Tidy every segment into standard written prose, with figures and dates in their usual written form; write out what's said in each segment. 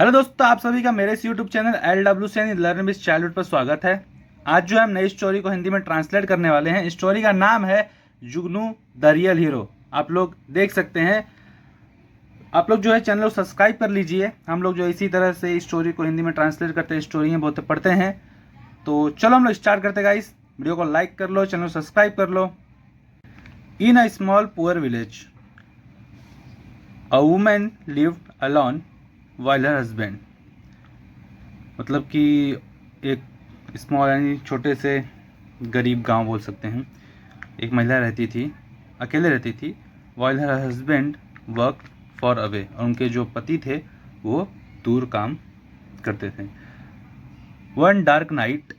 Hello दोस्तों, आप सभी का मेरे इस YouTube channel LWCN learn with childhood पर स्वागत है। आज जो है हम नई स्टोरी को हिंदी में ट्रांसलेट करने वाले हैं। स्टोरी का नाम है जुगनू द रियल हीरो। आप लोग देख सकते हैं। आप लोग जो है चैनल को सब्सक्राइब कर लीजिए। हम लोग जो इसी तरह से स्टोरी को हिंदी में ट्रांसलेट करते हैं, स्टोरी में बहुत पढ़ते हैं। तो चलो हम लोग स्टार्ट करते हैं गाइस। वीडियो को लाइक कर लो, चैनल को सब्सक्राइब कर लो। In a small poor village a woman lived alone while her husband. मतलब कि एक स्मॉल यानी छोटे से गरीब गांव बोल सकते हैं। एक महिला रहती थी, अकेले रहती थी। While her husband work for away, और उनके जो पति थे वो दूर काम करते थे। One dark night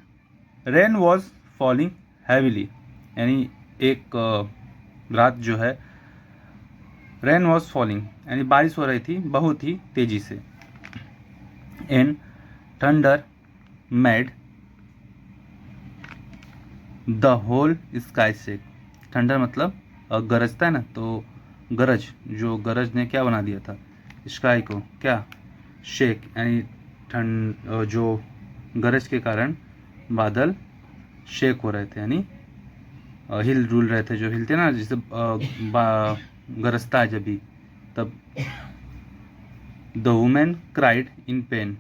rain was falling heavily, यानी एक रात जो है रेन वॉज फॉलिंग यानी बारिश हो रही थी बहुत ही तेजी से। And thunder made the whole sky shake. Thunder मतलब गरजता है ना, तो गरज ने क्या बना दिया था, स्काई को क्या, शेक, यानी ठंड, जो गरज के कारण बादल शेक हो रहे थे, यानी हिल डुल रहे थे। जो हिलते ना, जैसे गरजता है जब भी, तब। The women cried in pen,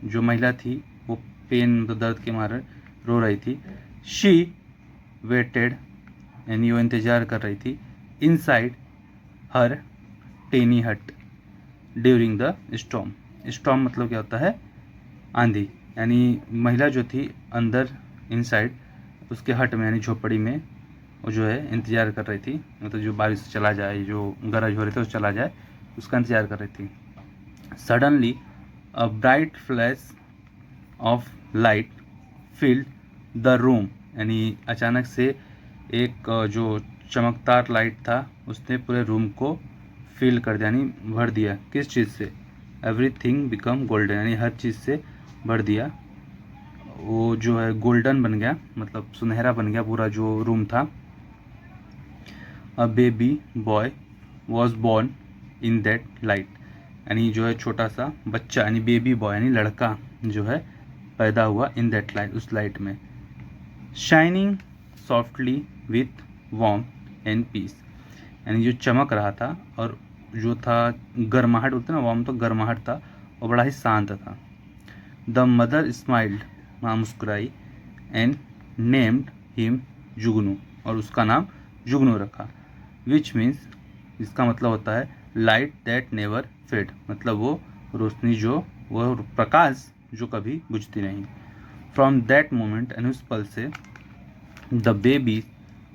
जो महिला थी वो पेन मतलब दर्द के मारे रो रही थी। शी वेटेड, यानी वो इंतज़ार कर रही थी। इनसाइड हर टेनी हट ड्यूरिंग द स्टॉर्म। स्टॉर्म मतलब क्या होता है, आंधी। यानी महिला जो थी अंदर इनसाइड उसके हट में यानी झोपड़ी में वो जो है इंतज़ार कर रही थी। मतलब जो बारिश चला जाए, जो गरज हो रही थी वो चला जाए, उसका इंतज़ार कर रही थी। Suddenly a bright flash of light filled the room, यानी अचानक से एक जो चमकदार लाइट था उसने पूरे रूम को फिल कर दिया, यानी भर दिया। किस चीज़ से? एवरीथिंग बिकम गोल्डन, यानी हर चीज़ से भर दिया। वो जो है गोल्डन बन गया, मतलब सुनहरा बन गया पूरा जो रूम था। A baby boy was born in that light, यानी जो है छोटा सा बच्चा, यानी बेबी बॉय यानी लड़का जो है पैदा हुआ इन दैट लाइट, उस लाइट में। Shining softly with warm and peace, यानी जो चमक रहा था और जो था गर्माहट बोलते ना, वार्म तो गर्माहट था, और बड़ा ही शांत था। द मदर स्माइल्ड, माँ मुस्कुराई। एंड नेम्ड हिम जुगनू, और उसका नाम जुगनू रखा। विच मीन्स, जिसका मतलब होता है लाइट दैट नेवर फेड, मतलब वो रोशनी जो, वो प्रकाश जो कभी बुझती नहीं। फ्रॉम दैट मोमेंट, यानी उस पल से, the baby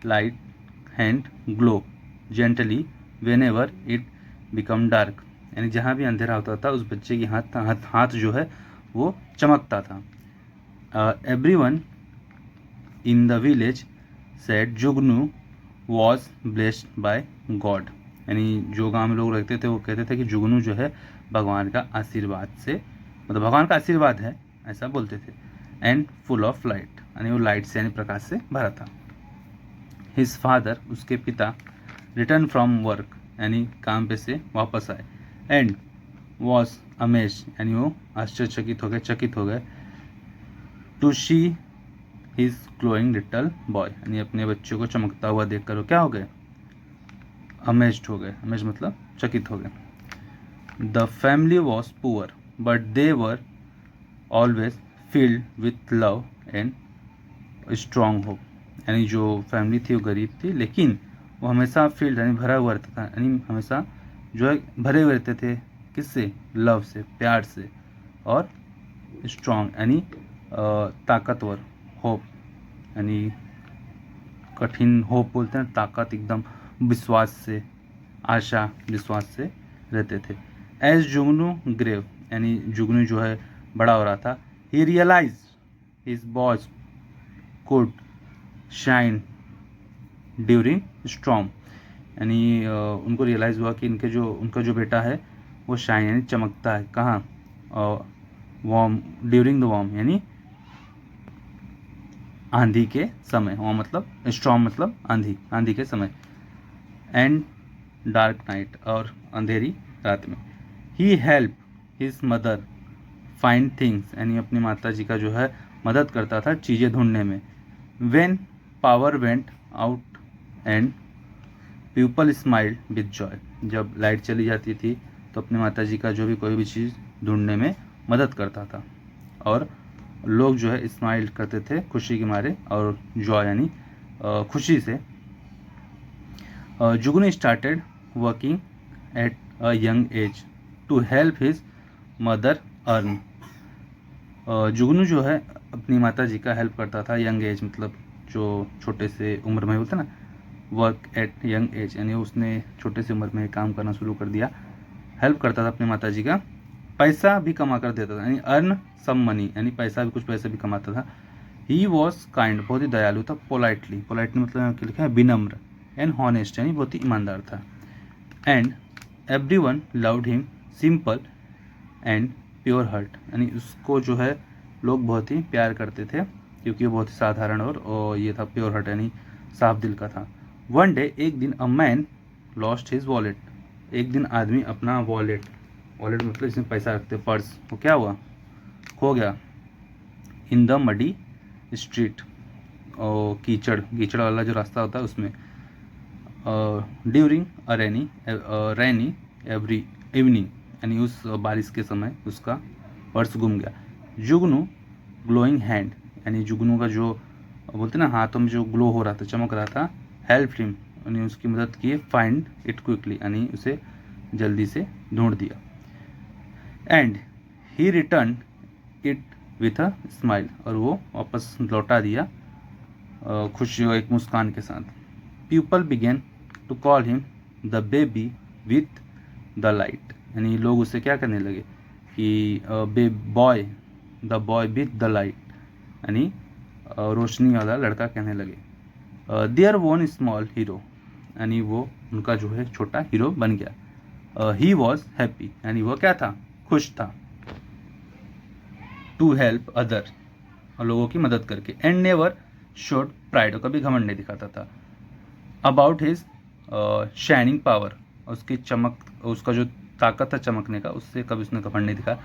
light hand glow gently when ever it become dark, यानी जहाँ भी अंधेरा होता था उस बच्चे की हाथ जो है वो चमकता था। Everyone in the village said Jugnu was blessed bye God, यानी जो गांव में लोग रहते थे वो कहते थे कि जुगनू जो है भगवान का आशीर्वाद से, मतलब भगवान का आशीर्वाद है, ऐसा बोलते थे। एंड फुल ऑफ लाइट, यानी वो लाइट से यानी प्रकाश से भरा था। हिज फादर, उसके पिता, रिटर्न फ्रॉम वर्क, यानी काम पे से वापस आए। एंड वॉज अमेज, यानी वो आश्चर्यचकित हो गए, चकित हो गए। To see his glowing little boy, यानी अपने बच्चे को चमकता हुआ देखकर वो क्या हो गए, अमेज्ड हो गए। अमेज मतलब चकित हो गए। The family was poor but they were always filled with love and strong hope, यानी जो फैमिली थी वो गरीब थी, लेकिन वो हमेशा फील्ड यानी भरा हुआ रहता था, यानी हमेशा जो है भरे हुए रहते थे। किससे? लव से, प्यार से, और स्ट्रॉन्ग यानी ताकतवर, होप यानी कठिन, होप बोलते हैं ताकत, एकदम विश्वास से, आशा विश्वास से रहते थे। एज जुगनू ग्रेव, यानी जुगनू जो है बड़ा हो रहा था, he realise his boss could shine during storm, यानी उनको रियलाइज़ हुआ कि उनका जो बेटा है वो शाइन यानी चमकता है। कहाँ? वार्म, ड्यूरिंग द वार्म यानी आंधी के समय। वार्म मतलब स्टॉर्म मतलब आंधी, आंधी के समय। एंड डार्क नाइट, और अंधेरी रात में। He help his mother find things, यानी अपनी माता जी का जो है मदद करता था चीज़ें ढूंढने में। When power went out and people smiled with Joy, जब लाइट चली जाती थी तो अपनी माता जी का जो भी कोई भी चीज़ ढूंढने में मदद करता था और लोग जो है स्माइल करते थे खुशी के मारे, और जॉय यानी खुशी से। Jugnu started working at a young age to help his mother earn. Jugnu जो है अपनी माता जी का हेल्प करता था यंग एज, मतलब जो छोटे से उम्र में होता ना, वर्क एट यंग एज, यानी उसने छोटे से उम्र में काम करना शुरू कर दिया, हेल्प करता था अपनी माता जी का, पैसा भी कमा कर देता था, यानी अर्न सम मनी, यानी पैसा भी, कुछ पैसा भी कमाता था। ही वॉज काइंड, बहुत ही दयालु था। पोलाइटली, पोलाइटली मतलब यहाँ लिखा है विनम्र, एंड हॉनेस्ट, यानी बहुत ही ईमानदार था। And every one loved him, simple and pure heart, यानी उसको जो है लोग बहुत ही प्यार करते थे क्योंकि वो बहुत ही साधारण और ये था प्योर हार्ट, यानी साफ दिल का था। वन डे, एक दिन, a man lost his wallet, एक दिन आदमी अपना वॉलेट, वॉलेट मतलब इसमें पैसा रखते, पर्स, वो क्या हुआ, खो गया। इन द मडी स्ट्रीट, और कीचड़, कीचड़ वाला जो रास्ता होता है उसमें। During a rainy every evening, यानी उस बारिश के समय उसका पर्स गुम गया। जुगनू ग्लोइंग हैंड, यानी जुगनू का जो बोलते ना हाथों में जो ग्लो हो रहा था, चमक रहा था, हेल्प हिम, यानी उसकी मदद की, फाइंड इट क्विकली, यानी उसे जल्दी से ढूंढ दिया। And he return it with a smile, और वो वापस लौटा दिया खुशी और एक मुस्कान के साथ। People began to call him the baby with the light, यानी लोग उसे क्या करने लगे कि boy, the boy with the light, यानी रोशनी वाला लड़का कहने लगे। देयर वन स्मॉल हीरो, यानी वो उनका जो है छोटा हीरो बन गया। ही वॉज हैप्पी, यानी वो क्या था, खुश था। टू हेल्प अदर, और लोगों की मदद करके। एंड नेवर शोड प्राइड, कभी घमंड नहीं दिखाता था। अबाउट हिज शाइनिंग पावर, उसकी चमक, उसका जो ताकत था चमकने का, उससे कभी उसने घमंड नहीं दिखा।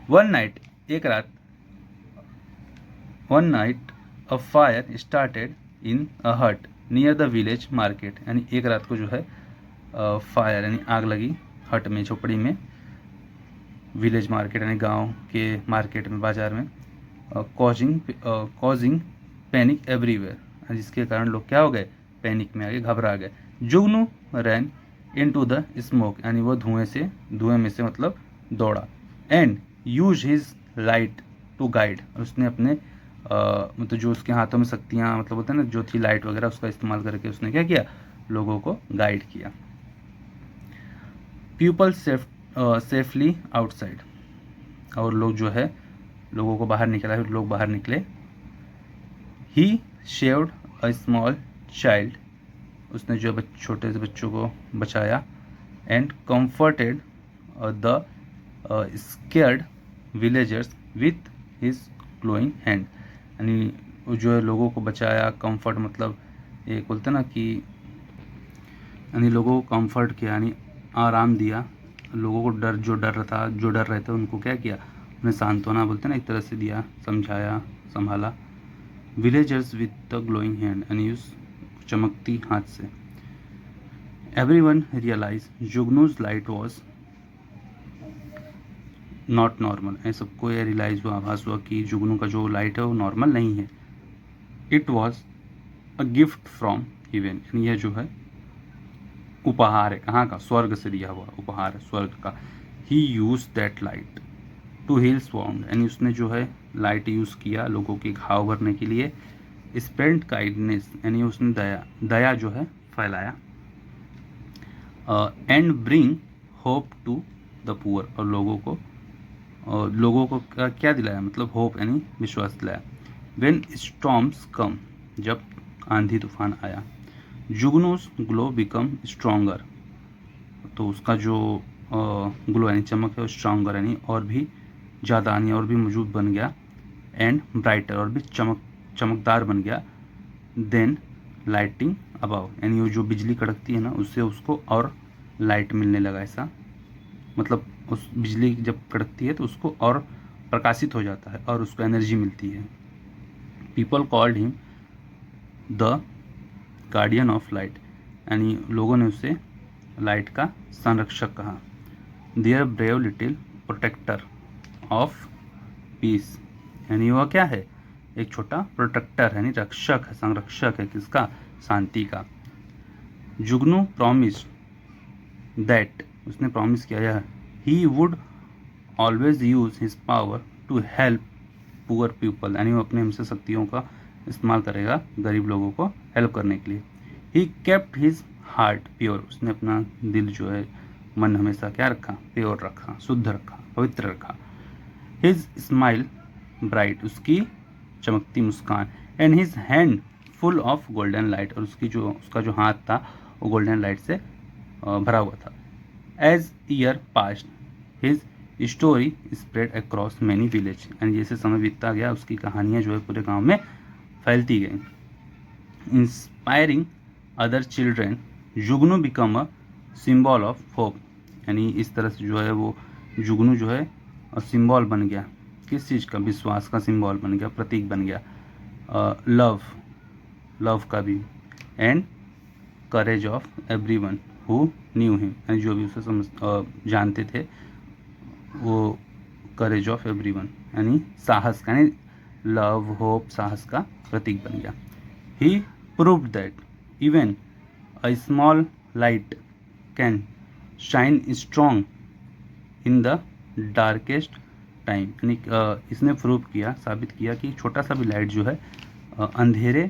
वन नाइट, एक रात, one night a fire started in a hut near the village market, यानी एक रात को जो है फायर यानी आग लगी हट में, झोपड़ी में, विलेज मार्केट यानी गांव के मार्केट में, बाजार में। कॉजिंग पैनिक एवरीवेयर, जिसके कारण लोग क्या हो गए, पैनिक में आ गए, घबरा गए। Jugnu ran into the smoke, यानी वो धुएं में से मतलब दौड़ा। And use his light to guide, उसने अपने मतलब जो उसके हाथों में शक्तियाँ मतलब होता है ना, जो थी लाइट वगैरह, उसका इस्तेमाल करके उसने क्या किया, लोगों को गाइड किया। पीपल सेफली आउटसाइड, और लोग जो है लोगों को बाहर निकला है, लोग बाहर निकले। ही शेव्ड अ स्मॉल चाइल्ड, उसने जो छोटे से बच्चों को बचाया। And comforted the scared villagers with his glowing hand, यानी वो जो है लोगों को बचाया। कंफर्ट मतलब एक बोलते ना कि, यानी लोगों को कंफर्ट किया, यानी आराम दिया। लोगों को जो डर रहे थे उनको क्या किया, उन्हें सांत्वना बोलते ना एक तरह से दिया, समझाया, संभाला। Villagers with the glowing hand, यानी उस चमकती हाथ से। एवरीवन रियलाइज जुगनूज लाइट वॉज नॉट नॉर्मल, ऐसे सबको यह रियलाइज हुआ, आभास हुआ कि जुगनू का जो लाइट है वो नॉर्मल नहीं है। It was a gift from heaven, यानी यह जो है उपहार है, कहाँ का, स्वर्ग से दिया हुआ उपहार है, स्वर्ग का। He use that light to heals wound, यानी उसने जो है लाइट यूज़ किया लोगों के घाव भरने के लिए। स्पेंड काइंडनेस, यानी उसने दया जो है फैलाया। And bring hope to the poor, और लोगों को क्या दिलाया, मतलब होप यानी विश्वास दिलाया। व्हेन स्टॉर्म्स कम, जब आंधी तूफान आया। जुगनूस ग्लो बिकम स्ट्रॉन्गर, तो उसका जो ग्लो यानी चमक है वो स्ट्रॉन्गर यानी और भी ज़्यादा, यानी और भी मजबूत बन गया। एंड ब्राइटर, और भी चमकदार बन गया। देन लाइटिंग अबाव, यानी वो जो बिजली कड़कती है ना, उससे उसको और लाइट मिलने लगा ऐसा। मतलब उस बिजली जब कड़कती है तो उसको और प्रकाशित हो जाता है और उसको एनर्जी मिलती है। People called him the guardian of light, यानी लोगों ने उसे लाइट का संरक्षक कहा। Their brave little protector of peace, यानी वह क्या है, एक छोटा प्रोटेक्टर यानी रक्षक है, संरक्षक है किसका, शांति का। जुगनू प्रॉमिस दैट, उसने प्रॉमिस किया है, he would always use his power to help poor people, यानी वो अपने हमसे शक्तियों का इस्तेमाल करेगा गरीब लोगों को हेल्प करने के लिए। He kept his heart pure, उसने अपना दिल जो है, मन हमेशा क्या रखा, प्योर रखा, शुद्ध रखा, पवित्र रखा। हिज स्माइल ब्राइट, उसकी चमकती मुस्कान, and his hand full of golden light, और उसका जो हाथ था वो गोल्डन लाइट से भरा हुआ था। As year passed his story spread across many village, एंड जैसे समय बीतता गया उसकी कहानियाँ जो है पूरे गांव में फैलती गई। Inspiring other children, Jugnu become a symbol of hope, यानी इस तरह से जो है वो जुगनू जो है सिंबल बन गया, किस चीज़ का, विश्वास का सिंबल बन गया, प्रतीक बन गया। लव का भी, and courage of everyone who knew him, यानी जो भी उसे जानते थे, वो करेज ऑफ एवरीवन यानी साहस का, यानी लव होप साहस का प्रतीक बन गया। He proved that even a small light can shine strong in the darkest time, यानी इसने प्रूव किया, साबित किया कि छोटा सा भी लाइट जो है अंधेरे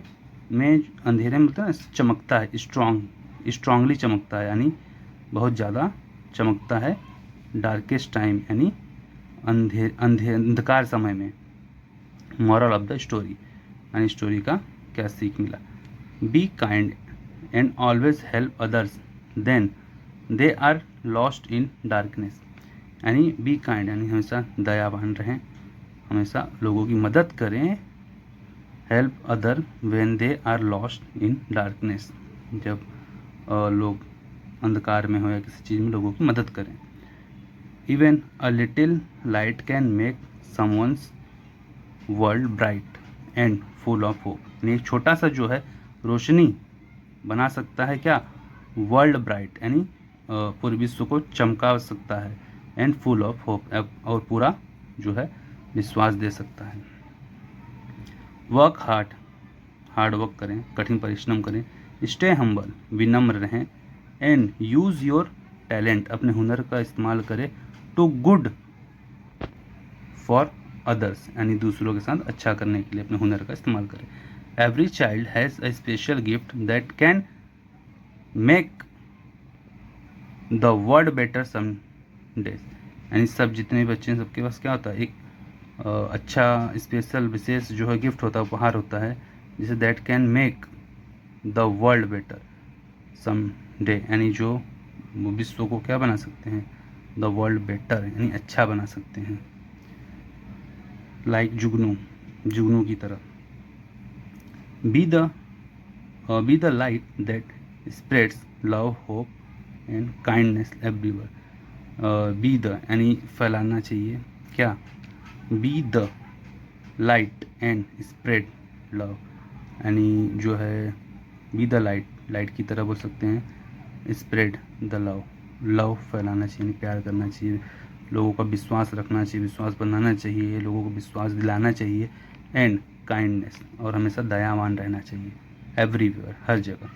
में मतलब ना चमकता है, स्ट्रांगली चमकता है, यानी बहुत ज़्यादा चमकता है डार्केस्ट टाइम, यानी अंधकार समय में। मॉरल ऑफ द स्टोरी, यानी स्टोरी का क्या सीख मिला, be kind and always help others then they are lost in darkness, यानी बी काइंड यानी हमेशा दयावान रहें, हमेशा लोगों की मदद करें। Help other when they are lost in darkness, जब लोग अंधकार में हो या किसी चीज़ में लोगों की मदद करें। Even a little light can make someone's world bright and full of hope, यानी एक छोटा सा जो है रोशनी बना सकता है क्या, वर्ल्ड ब्राइट, यानी पूरे विश्व को चमका सकता है, एंड फुल ऑफ होप, और पूरा जो है विश्वास दे सकता है। वर्क हार्ड वर्क करें, कठिन परिश्रम करें। स्टे हम्बल, विनम्र रहें। एंड यूज़ योर टैलेंट, अपने हुनर का इस्तेमाल करें। टू गुड फॉर अदर्स, यानी दूसरों के साथ अच्छा करने के लिए अपने हुनर का इस्तेमाल करें। Every child has a special gift that can make the world better some days, यानी सब जितने भी बच्चे हैं सबके पास क्या होता है, एक अच्छा स्पेशल विशेष जो है गिफ्ट होता है, उपहार होता है, जिसे that can make the world better some day, यानी जो विश्व को क्या बना सकते हैं, द वर्ल्ड बेटर यानी अच्छा बना सकते हैं। लाइक जुगनू की तरह। Be the light that spreads love hope and kindness everywhere. Be the यानी फैलाना चाहिए क्या, be the light and spread love, यानी जो है बी द लाइट की तरह बोल सकते हैं, स्प्रेड द लव फैलाना चाहिए, प्यार करना चाहिए, लोगों का विश्वास रखना चाहिए, विश्वास बनाना चाहिए, लोगों को विश्वास दिलाना चाहिए। एंड काइंडनेस, और हमेशा दयावान रहना चाहिए, एवरीवेयर हर जगह।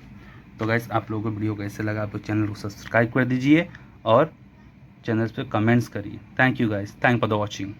तो गाइस आप लोगों को वीडियो कैसे लगा, आप चैनल को सब्सक्राइब कर दीजिए और चैनल पे कमेंट्स करिए। Thank you guys, thank for the watching.